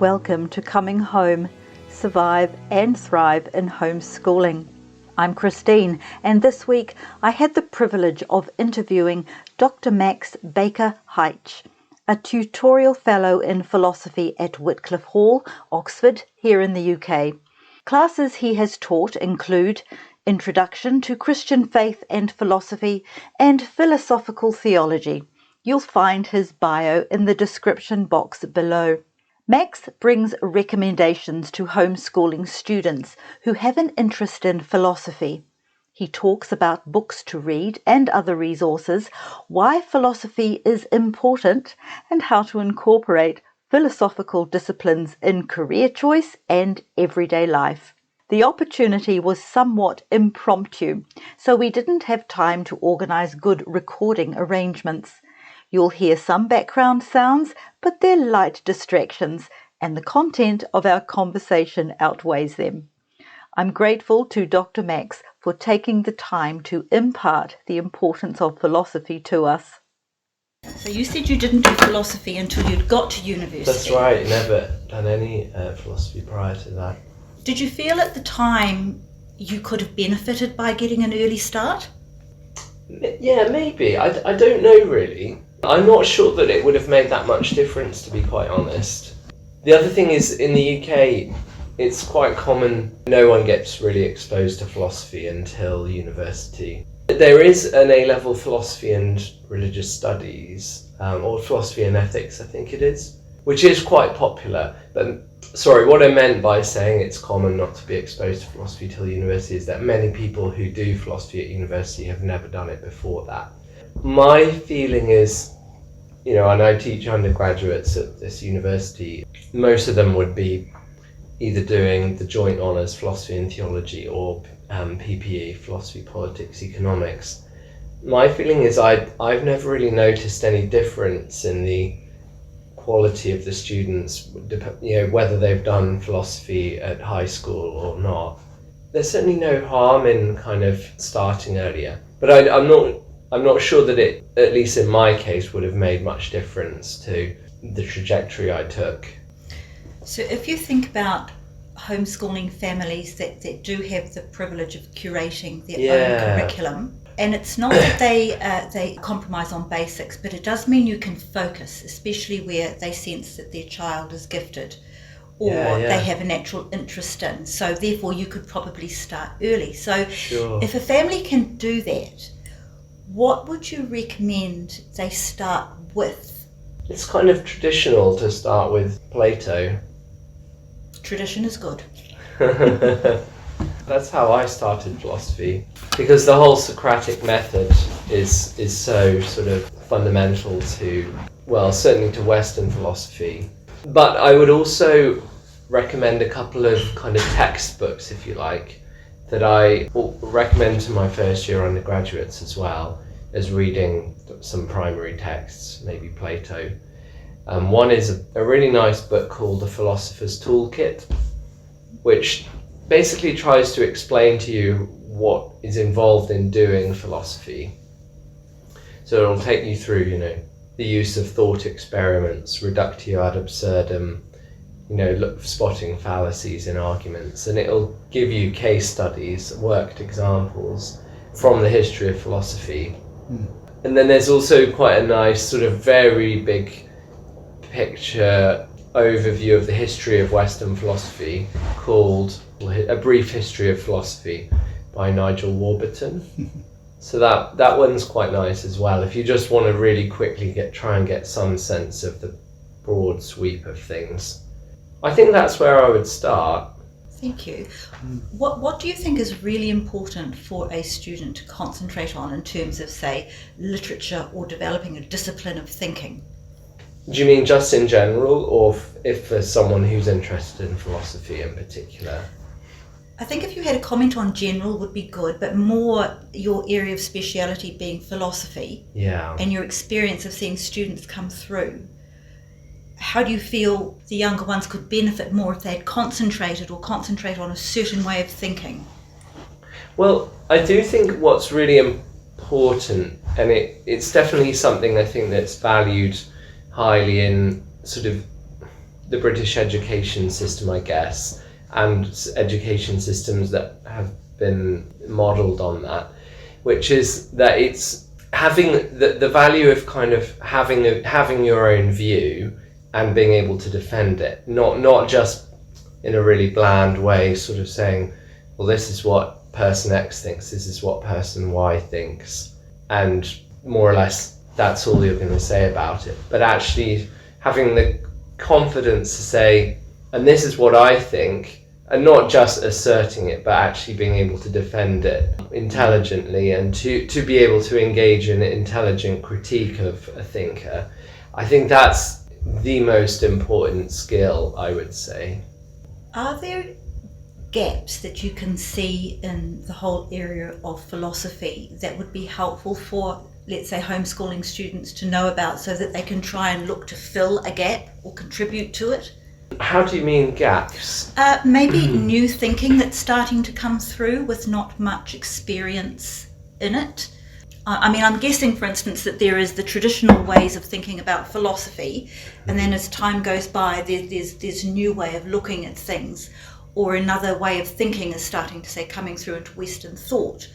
Welcome to Coming Home, Survive and Thrive in Homeschooling. I'm Christine, and this week I had the privilege of interviewing Dr Max Baker-Hytch, a tutorial fellow in philosophy at Wycliffe Hall, Oxford, here in the UK. Classes he has taught include Introduction to Christian Faith and Philosophy and Philosophical Theology. You'll find his bio in the description box below. Max brings recommendations to homeschooling students who have an interest in philosophy. He talks about books to read and other resources, why philosophy is important, and how to incorporate philosophical disciplines in career choice and everyday life. The opportunity was somewhat impromptu, so we didn't have time to organise good recording arrangements. You'll hear some background sounds, but they're light distractions, and the content of our conversation outweighs them. I'm grateful to Dr. Max for taking the time to impart the importance of philosophy to us. So you said you didn't do philosophy until you'd got to university. That's right, never done any philosophy prior to that. Did you feel at the time you could have benefited by getting an early start? Yeah, maybe. I don't know really. I'm not sure that it would have made that much difference, to be quite honest. The other thing is, in the UK, it's quite common, no one gets really exposed to philosophy until university. There is an A-level philosophy and religious studies, or philosophy and ethics, I think it is, which is quite popular. But sorry, what I meant by saying it's common not to be exposed to philosophy till university is that many people who do philosophy at university have never done it before that. My feeling is, and I teach undergraduates at this university, most of them would be either doing the joint honours, philosophy and theology, or PPE, philosophy, politics, economics. My feeling is I've never really noticed any difference in the quality of the students, whether they've done philosophy at high school or not. There's certainly no harm in kind of starting earlier, but I'm not sure that it, at least in my case, would have made much difference to the trajectory I took. So if you think about homeschooling families that do have the privilege of curating their own curriculum, and it's not that they compromise on basics, but it does mean you can focus, especially where they sense that their child is gifted or they have a natural interest in. So therefore you could probably start early. So if a family can do that, what would you recommend they start with? It's kind of traditional to start with Plato. Tradition is good. That's how I started philosophy, because the whole Socratic method is so sort of fundamental to, certainly to Western philosophy. But I would also recommend a couple of kind of textbooks, if you like, that I recommend to my first year undergraduates as well as reading some primary texts, maybe Plato. One is a really nice book called The Philosopher's Toolkit, which basically tries to explain to you what is involved in doing philosophy. So it'll take you through, the use of thought experiments, reductio ad absurdum, spotting fallacies in arguments, and it'll give you case studies, worked examples from the history of philosophy. And then there's also quite a nice sort of very big picture overview of the history of Western philosophy called A Brief History of Philosophy by Nigel Warburton. So that one's quite nice as well, if you just want to really quickly try and get some sense of the broad sweep of things. I think that's where I would start. Thank you. What do you think is really important for a student to concentrate on in terms of, say, literature or developing a discipline of thinking? Do you mean just in general, or if there's someone who's interested in philosophy in particular? I think if you had a comment on general would be good, but more your area of speciality being philosophy, and your experience of seeing students come through. How do you feel the younger ones could benefit more if they'd concentrated or concentrate on a certain way of thinking? Well, I do think what's really important, and it's definitely something I think that's valued highly in sort of the British education system, I guess, and education systems that have been modelled on that, which is that it's having the value of kind of having your own view and being able to defend it, not just in a really bland way, sort of saying, well, this is what person X thinks, this is what person Y thinks, and more or less that's all you're going to say about it. But actually having the confidence to say, and this is what I think, and not just asserting it, but actually being able to defend it intelligently and to be able to engage in an intelligent critique of a thinker. I think that's the most important skill, I would say. Are there gaps that you can see in the whole area of philosophy that would be helpful for, let's say, homeschooling students to know about, so that they can try and look to fill a gap or contribute to it? How do you mean gaps? Maybe new thinking that's starting to come through with not much experience in it. I mean, I'm guessing, for instance, that there is the traditional ways of thinking about philosophy, and then as time goes by, there's a new way of looking at things, or another way of thinking is starting to, say, coming through into Western thought.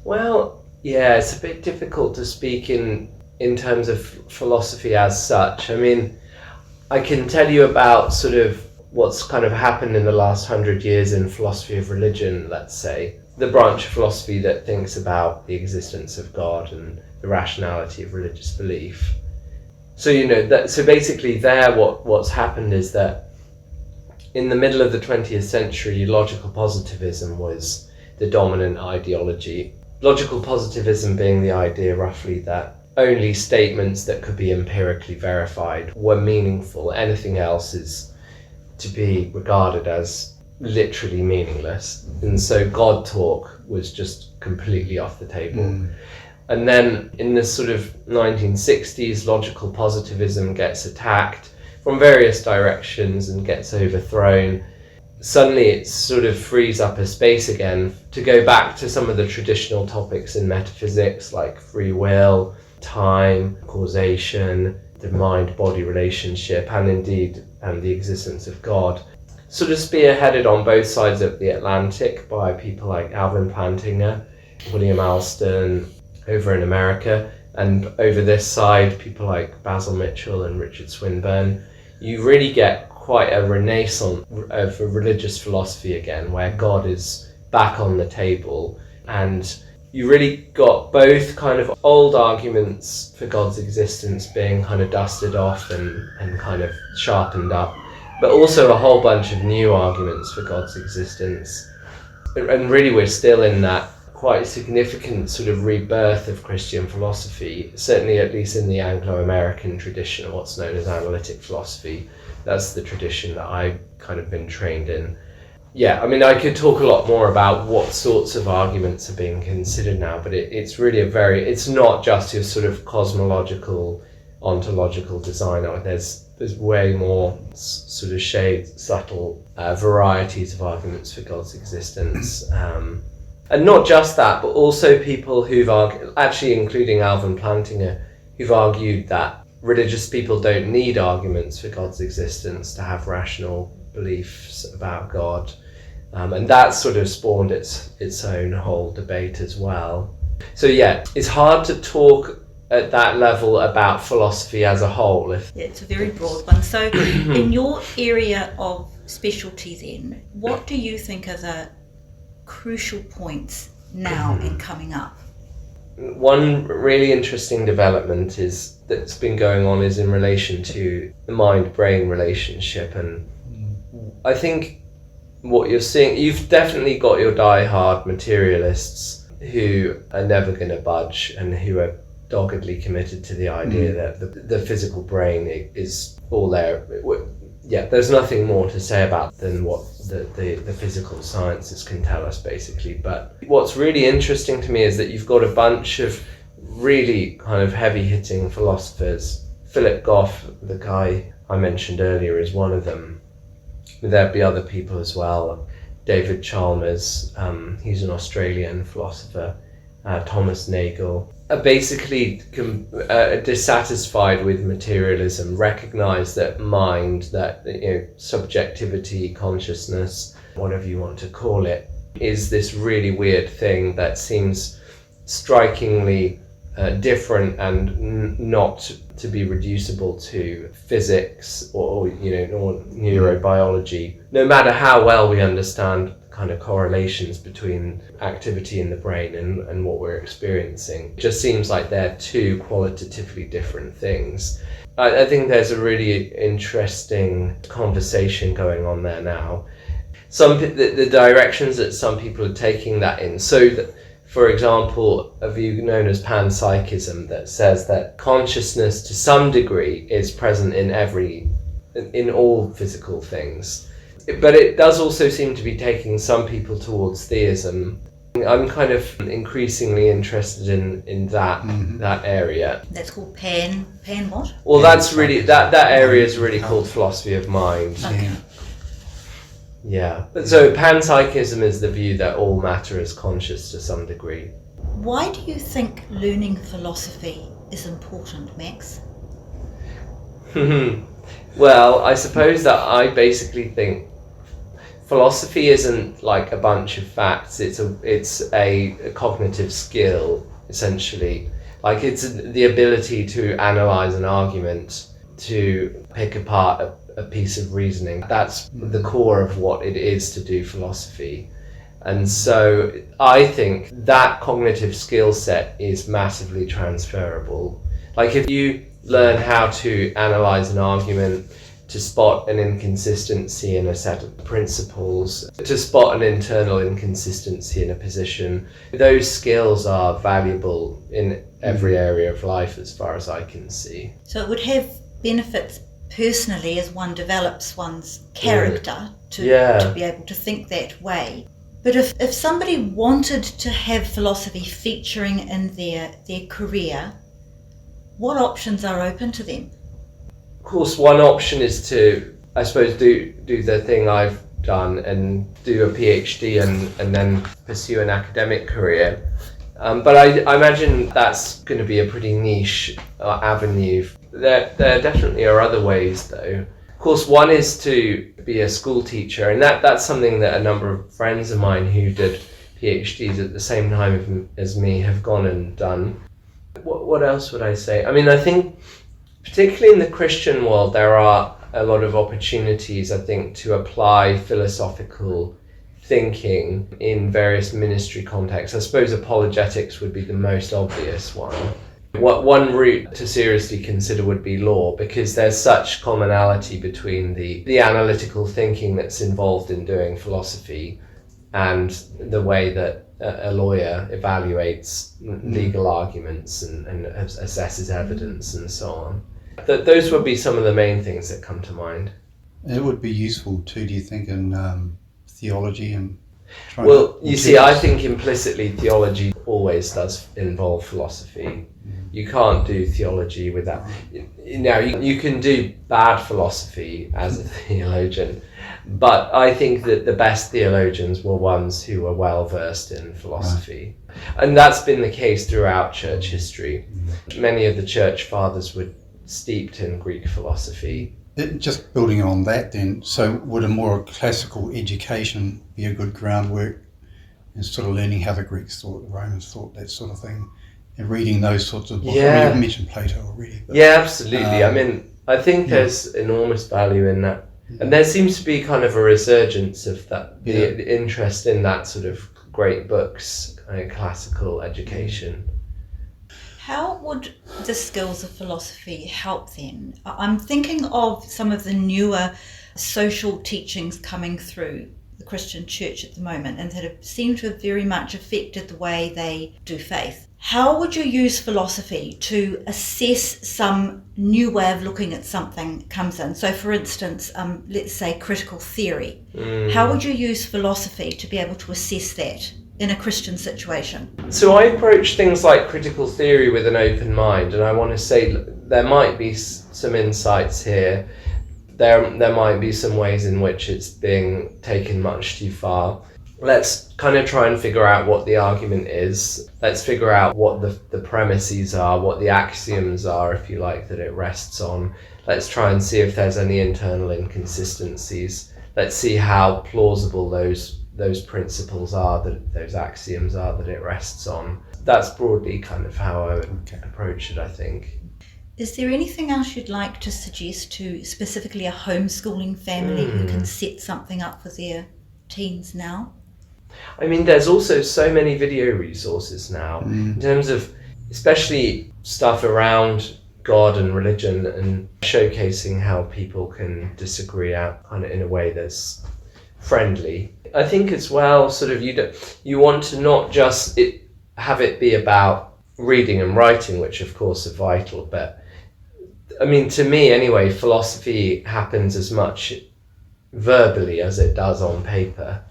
Well, yeah, it's a bit difficult to speak in terms of philosophy as such. I mean, I can tell you about sort of what's kind of happened in the last 100 years in philosophy of religion, let's say, the branch of philosophy that thinks about the existence of God and the rationality of religious belief. So, so basically there what's happened is that in the middle of the 20th century, logical positivism was the dominant ideology. Logical positivism being the idea roughly that only statements that could be empirically verified were meaningful. Anything else is to be regarded as literally meaningless. And so God talk was just completely off the table. And then in the sort of 1960s, logical positivism gets attacked from various directions and gets overthrown. Suddenly it sort of frees up a space again to go back to some of the traditional topics in metaphysics, like free will, time, causation, the mind-body relationship, and indeed the existence of God. Sort of spearheaded on both sides of the Atlantic by people like Alvin Plantinga, William Alston over in America, and over this side people like Basil Mitchell and Richard Swinburne. You really get quite a renaissance of religious philosophy again, where God is back on the table, and you really got both kind of old arguments for God's existence being kind of dusted off and kind of sharpened up, but also a whole bunch of new arguments for God's existence. And really we're still in that quite significant sort of rebirth of Christian philosophy, certainly at least in the Anglo-American tradition, what's known as analytic philosophy. That's the tradition that I've kind of been trained in. Yeah, I mean, I could talk a lot more about what sorts of arguments are being considered now, but it's really it's not just your sort of cosmological, ontological design. There's way more sort of shades, subtle varieties of arguments for God's existence. And not just that, but also people who've argued, actually including Alvin Plantinga, who've argued that religious people don't need arguments for God's existence to have rational beliefs about God. And that sort of spawned its own whole debate as well. So yeah, it's hard to talk at that level about philosophy as a whole. Yeah, it's a very broad one. So in your area of specialty then, what do you think are the crucial points now and coming up? One really interesting development that's been going on is in relation to the mind-brain relationship, and I think what you're seeing, you've definitely got your die-hard materialists who are never going to budge and who are doggedly committed to the idea that the physical brain is all there. Yeah, there's nothing more to say about than what the physical sciences can tell us, basically. But what's really interesting to me is that you've got a bunch of really kind of heavy-hitting philosophers. Philip Goff, the guy I mentioned earlier, is one of them. There'd be other people as well. David Chalmers, he's an Australian philosopher. Thomas Nagel. are basically dissatisfied with materialism, recognize that mind, that subjectivity, consciousness, whatever you want to call it, is this really weird thing that seems strikingly different and not to be reducible to physics or neurobiology, no matter how well we understand kind of correlations between activity in the brain and what we're experiencing. It just seems like they're two qualitatively different things. I think there's a really interesting conversation going on there now. The directions that some people are taking that in. So that, for example, a view known as panpsychism that says that consciousness to some degree is present in all physical things. But it does also seem to be taking some people towards theism. I'm kind of increasingly interested in that area. That's called pan what? Well, that's really that area is really called philosophy of mind. Okay. Yeah. But so panpsychism is the view that all matter is conscious to some degree. Why do you think learning philosophy is important, Max? Well, I suppose that I basically think philosophy isn't like a bunch of facts. It's a cognitive skill, essentially. Like it's the ability to analyze an argument, to pick apart a piece of reasoning. That's the core of what it is to do philosophy. And so I think that cognitive skill set is massively transferable. Like if you learn how to analyze an argument, to spot an inconsistency in a set of principles, to spot an internal inconsistency in a position, those skills are valuable in every area of life as far as I can see. So it would have benefits personally as one develops one's character to be able to think that way. But if somebody wanted to have philosophy featuring in their career, what options are open to them? Of course, one option is to, I suppose, do the thing I've done and do a PhD and then pursue an academic career. But I imagine that's going to be a pretty niche avenue. There definitely are other ways, though. Of course, one is to be a school teacher, and that's something that a number of friends of mine who did PhDs at the same time as me have gone and done. What else would I say? I mean, I think particularly in the Christian world, there are a lot of opportunities, I think, to apply philosophical thinking in various ministry contexts. I suppose apologetics would be the most obvious one. One route to seriously consider would be law, because there's such commonality between the analytical thinking that's involved in doing philosophy and the way that a lawyer evaluates legal arguments and assesses evidence and so on. Those would be some of the main things that come to mind. It would be useful too, do you think, in theology and trying Well, you see, I think implicitly theology always does involve philosophy. You can't do theology without... Now, you can do bad philosophy as a theologian, but I think that the best theologians were ones who were well versed in philosophy. Right. And that's been the case throughout church history. Many of the church fathers were steeped in Greek philosophy. Just building on that then, so would a more classical education be a good groundwork in sort of learning how the Greeks thought, the Romans thought, that sort of thing, and reading those sorts of books? Yeah. I mean, you've mentioned Plato already. But, yeah, absolutely. I mean, I think there's enormous value in that. And there seems to be kind of a resurgence of that, the interest in that sort of great books, kind of classical education. How would the skills of philosophy help then? I'm thinking of some of the newer social teachings coming through the Christian church at the moment and that have seemed to have very much affected the way they do faith. How would you use philosophy to assess some new way of looking at something comes in? So for instance, let's say critical theory. How would you use philosophy to be able to assess that in a Christian situation? So I approach things like critical theory with an open mind, and I want to say there might be some insights here. There might be some ways in which it's being taken much too far. let's kind of try and figure out what the argument is. Let's figure out what the premises are, what the axioms are, if you like, that it rests on. Let's try and see if there's any internal inconsistencies. Let's see how plausible those principles are, that those axioms are that it rests on. That's broadly kind of how I would approach it, I think. Is there anything else you'd like to suggest to specifically a homeschooling family who can set something up for their teens now? I mean, there's also so many video resources now in terms of especially stuff around God and religion and showcasing how people can disagree out kind of in a way that's friendly. I think as well, sort of you want to not just have it be about reading and writing, which of course are vital, but I mean, to me anyway, philosophy happens as much verbally as it does on paper.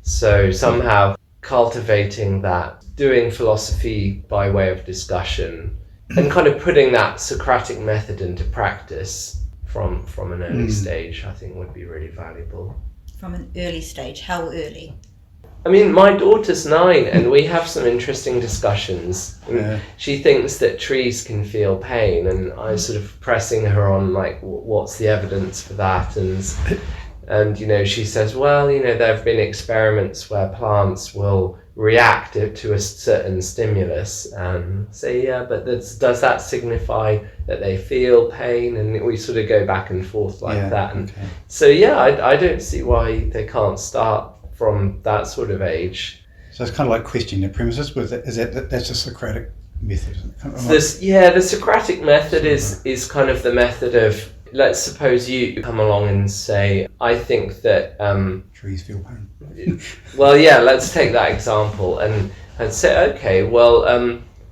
So somehow cultivating that, doing philosophy by way of discussion and kind of putting that Socratic method into practice from an early stage, I think would be really valuable. From an early stage, how early? I mean, my daughter's 9 and we have some interesting discussions. She thinks that trees can feel pain, and I sort of pressing her on like, what's the evidence for that? And you know, she says, well, you know, there have been experiments where plants will react to a certain stimulus and say, yeah, but does that signify that they feel pain? And we sort of go back and forth like that. And so, yeah, I don't see why they can't start from that sort of age. So it's kind of like questioning the premises. That's a Socratic method, isn't it? The Socratic method is kind of the method of, let's suppose you come along and say, I think that trees feel pain. Well, yeah, let's take that example and say, okay, well,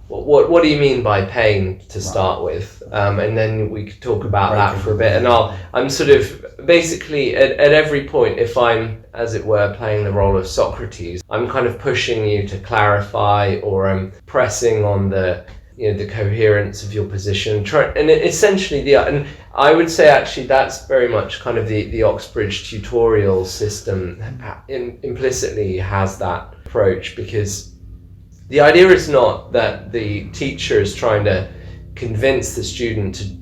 what do you mean by pain to start with? And then we could talk about that for a bit. And I'm sort of basically at every point, if I'm, as it were, playing the role of Socrates, I'm kind of pushing you to clarify, or I'm pressing on the coherence of your position. And essentially, and I would say actually that's very much kind of the Oxbridge tutorial system implicitly has that approach, because the idea is not that the teacher is trying to convince the student to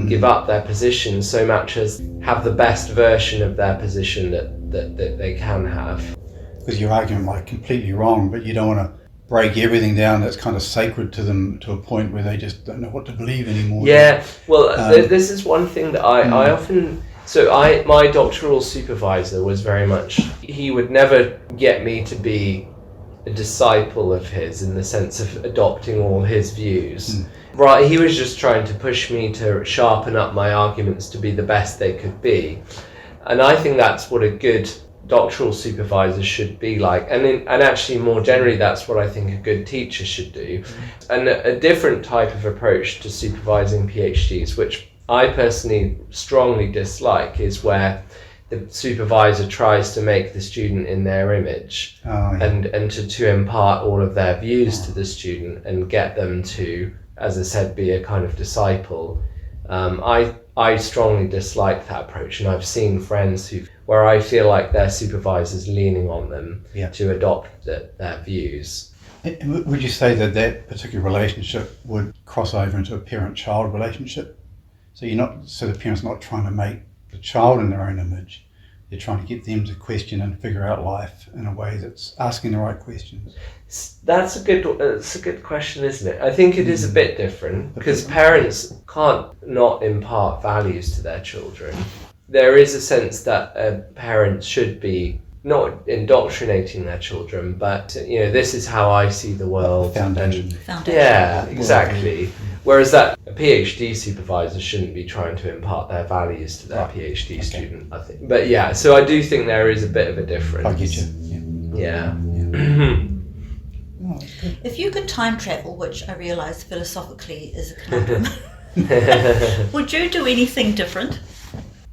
give up their position so much as have the best version of their position that they can have. Because your argument might be completely wrong, but you don't want to break everything down that's kind of sacred to them to a point where they just don't know what to believe anymore. Yeah, well, this is one thing that I often... So my doctoral supervisor was very much... He would never get me to be a disciple of his in the sense of adopting all his views. Right, he was just trying to push me to sharpen up my arguments to be the best they could be. And I think that's what a good doctoral supervisor should be like, and actually more generally that's what I think a good teacher should do. And a different type of approach to supervising PhDs, which I personally strongly dislike, is where the supervisor tries to make the student in their image and to impart all of their views to the student and get them to, as I said, be a kind of disciple. I strongly dislike that approach, and I've seen friends where I feel like their supervisor's leaning on them to adopt their views. Would you say that particular relationship would cross over into a parent-child relationship? So the parent's not trying to make the child in their own image. They're trying to get them to question and figure out life in a way that's asking the right questions. That's a good question, isn't it? I think it is a bit different, because parents can't not impart values to their children. There is a sense that parents should be not indoctrinating their children, but this is how I see the world. Foundation. Yeah, exactly. Whereas that a PhD supervisor shouldn't be trying to impart their values to their PhD student, I think. But yeah, so I do think there is a bit of a difference. I get you. Yeah. If you could time travel, which I realise philosophically is a conundrum, would you do anything different?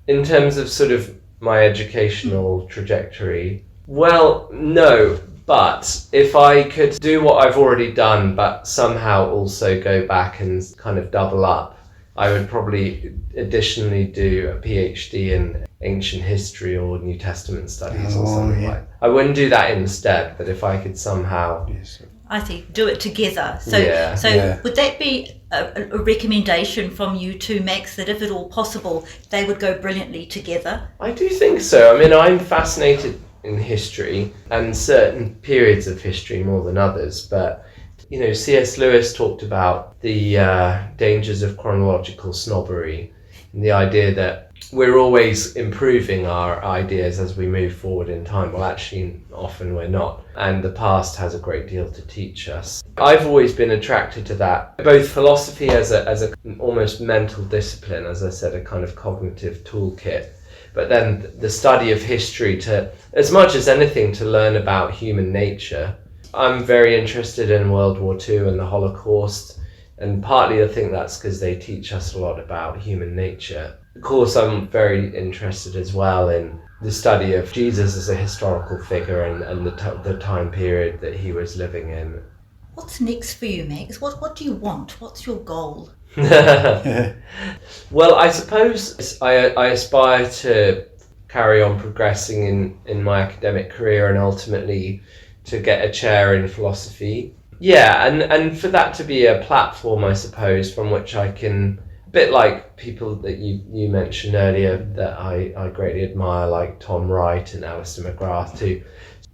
In terms of sort of my educational trajectory, well, no. But if I could do what I've already done, but somehow also go back and kind of double up, I would probably additionally do a PhD ancient history or New Testament studies or Oh, something yeah. like that. I wouldn't do that instead, but if I could somehow... Yes. I think do it together. So, Yeah. would that be a recommendation from you too, Max, that if at all possible, they would go brilliantly together? I do think so. I mean, I'm fascinated in history and certain periods of history more than others, but you know, C.S. Lewis talked about the dangers of chronological snobbery and the idea that we're always improving our ideas as we move forward in time. Well, actually, often we're not. And the past has a great deal to teach us. I've always been attracted to that. Both philosophy as a almost mental discipline, as I said, a kind of cognitive toolkit, but then the study of history to, as much as anything, to learn about human nature. I'm very interested in World War II and the Holocaust, and partly I think that's because they teach us a lot about human nature. Of course, I'm very interested as well in the study of Jesus as a historical figure and the time period that he was living in. What's next for you, Max? What do you want? What's your goal? Well, I suppose I aspire to carry on progressing in my academic career and ultimately to get a chair in philosophy. Yeah, and for that to be a platform, I suppose, from which I can, a bit like people that you mentioned earlier that I greatly admire, like Tom Wright and Alistair McGrath, to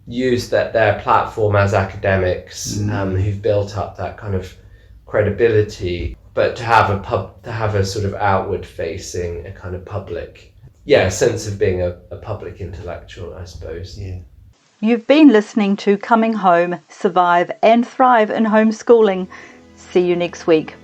use their platform as academics who've built up that kind of credibility, but to have a sort of outward facing, a kind of public, sense of being a public intellectual, I suppose. Yeah. You've been listening to Coming Home, Survive and Thrive in Homeschooling. See you next week.